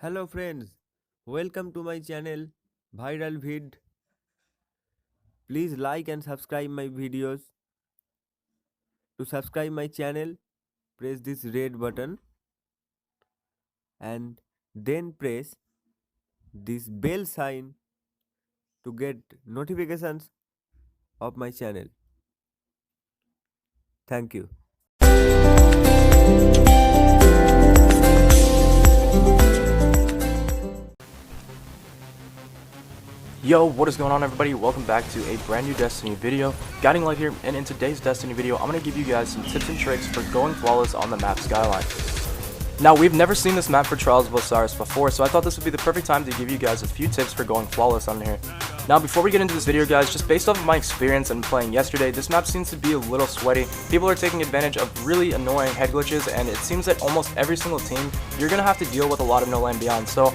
Hello friends, welcome to my channel Viral Vid. Please like and subscribe my videos. To subscribe my channel, press this red button and then press this bell sign to get notifications of my channel. Thank you. Yo, what is going on everybody? Welcome back to a brand new Destiny video. Guiding Light here, and in today's Destiny video, I'm going to give you guys some tips and tricks for going flawless on the map Skyline. Now, we've never seen this map for Trials of Osiris before, so I thought this would be the perfect time to give you guys a few tips for going flawless on here. Now, before we get into this video, guys, just based off of my experience and playing yesterday, this map seems to be a little sweaty. People are taking advantage of really annoying head glitches, and it seems that almost every single team, you're going to have to deal with a lot of No Land Beyond. So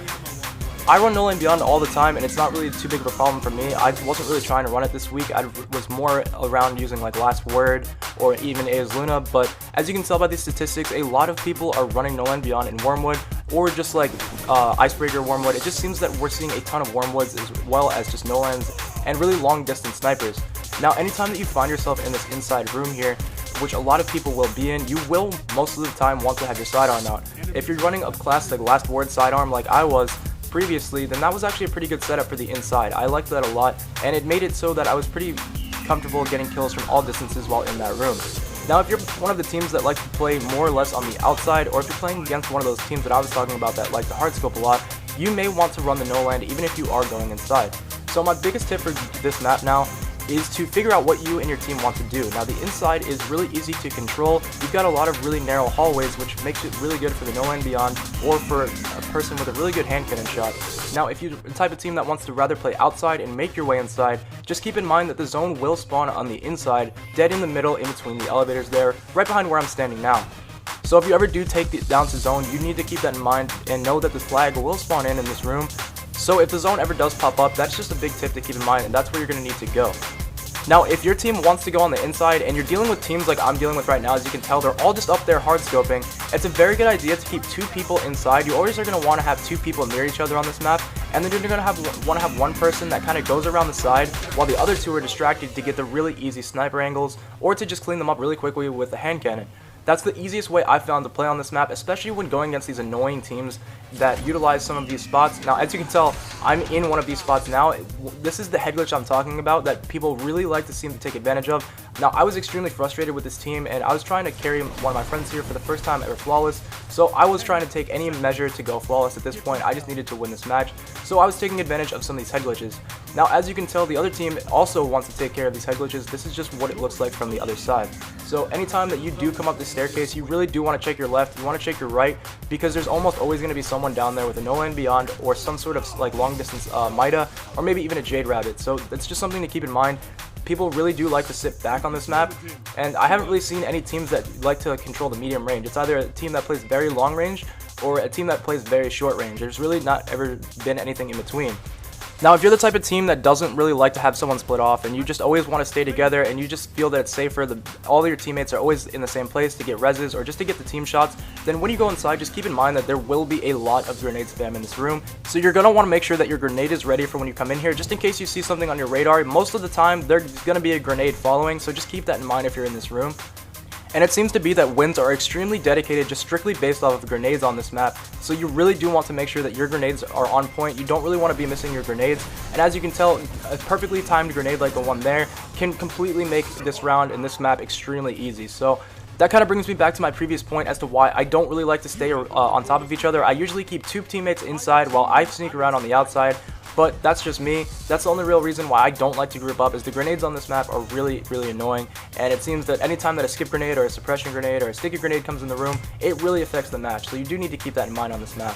I run No Land Beyond all the time, and it's not really too big of a problem for me. I wasn't really trying to run it this week. I was more around using like Last Word or even A's Luna, but as you can tell by these statistics, a lot of people are running No Land Beyond in Wormwood or just like Icebreaker Wormwood. It just seems that we're seeing a ton of Wormwoods as well as just No Lands and really long distance snipers. Now, anytime that you find yourself in this inside room here, which a lot of people will be in, you will most of the time want to have your sidearm out. If you're running a class like Last Word sidearm like I was previously, then that was actually a pretty good setup for the inside. I liked that a lot, and it made it so that I was pretty comfortable getting kills from all distances while in that room. Now, if you're one of the teams that like to play more or less on the outside, or if you're playing against one of those teams that I was talking about that like the hardscope a lot, you may want to run the no land even if you are going inside. So my biggest tip for this map now is to figure out what you and your team want to do. Now, the inside is really easy to control. You've got a lot of really narrow hallways, which makes it really good for the No Land Beyond or for a person with a really good hand cannon shot. Now, if you're the type of team that wants to rather play outside and make your way inside, just keep in mind that the zone will spawn on the inside, dead in the middle in between the elevators there, right behind where I'm standing now. So if you ever do take it down to zone, you need to keep that in mind and know that the flag will spawn in this room. So if the zone ever does pop up, that's just a big tip to keep in mind, and that's where you're going to need to go. Now, if your team wants to go on the inside and you're dealing with teams like I'm dealing with right now, as you can tell, they're all just up there hard scoping. It's a very good idea to keep two people inside. You always are going to want to have two people near each other on this map, and then you're going to want to have one person that kind of goes around the side while the other two are distracted to get the really easy sniper angles or to just clean them up really quickly with the hand cannon. That's the easiest way I found to play on this map, especially when going against these annoying teams that utilize some of these spots. Now, as you can tell, I'm in one of these spots now. This is the head glitch I'm talking about that people really like to seem to take advantage of. Now, I was extremely frustrated with this team, and I was trying to carry one of my friends here for the first time ever flawless. So I was trying to take any measure to go flawless at this point. I just needed to win this match. So I was taking advantage of some of these head glitches. Now, as you can tell, the other team also wants to take care of these head glitches. This is just what it looks like from the other side. So anytime that you do come up the staircase, you really do want to check your left, you want to check your right, because there's almost always going to be someone down there with a No Land Beyond or some sort of like long distance Mida, or maybe even a Jade Rabbit. So that's just something to keep in mind. People really do like to sit back on this map, and I haven't really seen any teams that like to control the medium range. It's either a team that plays very long range or a team that plays very short range. There's really not ever been anything in between. Now, if you're the type of team that doesn't really like to have someone split off and you just always want to stay together and you just feel that it's safer, all of your teammates are always in the same place to get reses or just to get the team shots, then when you go inside, just keep in mind that there will be a lot of grenade spam in this room. So you're going to want to make sure that your grenade is ready for when you come in here, just in case you see something on your radar. Most of the time, there's going to be a grenade following, so just keep that in mind if you're in this room. And it seems to be that wins are extremely dedicated just strictly based off of grenades on this map, so you really do want to make sure that your grenades are on point. You don't really want to be missing your grenades, and as you can tell, a perfectly timed grenade like the one there can completely make this round and this map extremely easy. So that kind of brings me back to my previous point as to why I don't really like to stay on top of each other. I usually keep two teammates inside while I sneak around on the outside. But that's just me. That's the only real reason why I don't like to group up, is the grenades on this map are really, really annoying. And it seems that anytime that a skip grenade or a suppression grenade or a sticky grenade comes in the room, it really affects the match. So you do need to keep that in mind on this map.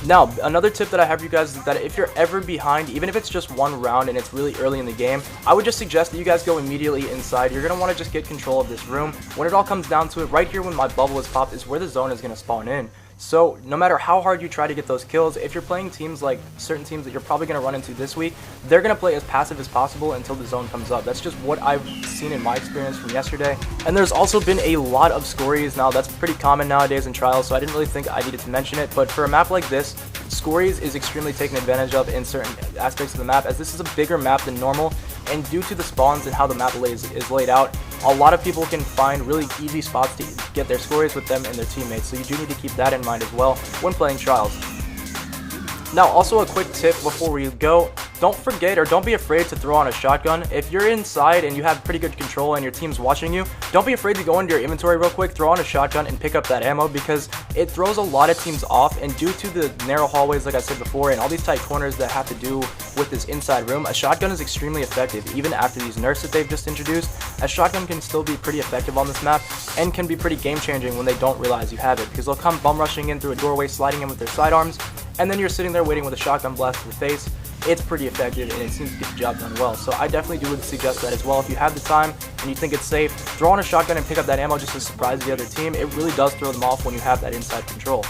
Now, another tip that I have for you guys is that if you're ever behind, even if it's just one round and it's really early in the game, I would just suggest that you guys go immediately inside. You're going to want to just get control of this room. When it all comes down to it, right here when my bubble is popped is where the zone is going to spawn in. So no matter how hard you try to get those kills, if you're playing teams like certain teams that you're probably going to run into this week, they're going to play as passive as possible until the zone comes up. That's just what I've seen in my experience from yesterday. And there's also been a lot of scories. Now, that's pretty common nowadays in Trials, so I didn't really think I needed to mention it. But for a map like this, scories is extremely taken advantage of in certain aspects of the map, as this is a bigger map than normal, and due to the spawns and how the map is laid out, a lot of people can find really easy spots to get their scories with them and their teammates, so you do need to keep that in mind as well when playing Trials. Now, also a quick tip before we go, don't forget or don't be afraid to throw on a shotgun. If you're inside and you have pretty good control and your team's watching you, don't be afraid to go into your inventory real quick, throw on a shotgun and pick up that ammo, because it throws a lot of teams off, and due to the narrow hallways like I said before and all these tight corners that have to do with this inside room, a shotgun is extremely effective. Even after these nerfs that they've just introduced, a shotgun can still be pretty effective on this map and can be pretty game changing when they don't realize you have it, because they'll come bum rushing in through a doorway, sliding in with their sidearms, and then you're sitting there waiting with a shotgun blast to the face. It's pretty effective and it seems to get the job done well. So I definitely would suggest that as well. If you have the time and you think it's safe, throw on a shotgun and pick up that ammo just to surprise the other team. It really does throw them off when you have that inside control.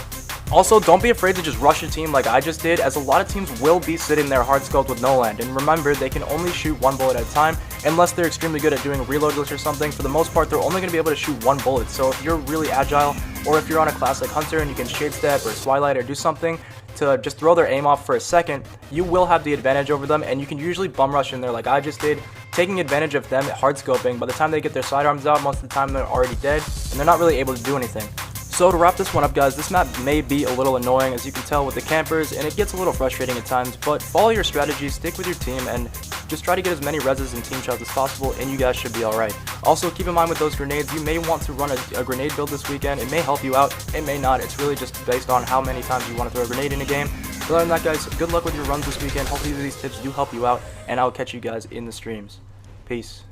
Also, don't be afraid to just rush your team like I just did, as a lot of teams will be sitting there hard scoped with no land. And remember, they can only shoot one bullet at a time unless they're extremely good at doing a reload glitch or something. For the most part, they're only going to be able to shoot one bullet. So if you're really agile, or if you're on a class like Hunter and you can shade step or Twilight or do something to just throw their aim off for a second, you will have the advantage over them, and you can usually bum rush in there like I just did, taking advantage of them hard scoping. By the time they get their sidearms out, most of the time they're already dead and they're not really able to do anything. So to wrap this one up, guys, this map may be a little annoying, as you can tell with the campers, and it gets a little frustrating at times, but follow your strategies, stick with your team, and just try to get as many reses and team shots as possible, and you guys should be alright. Also, keep in mind with those grenades, you may want to run a grenade build this weekend. It may help you out, it may not. It's really just based on how many times you want to throw a grenade in a game. But other than that, guys, good luck with your runs this weekend. Hopefully these tips do help you out, and I'll catch you guys in the streams. Peace.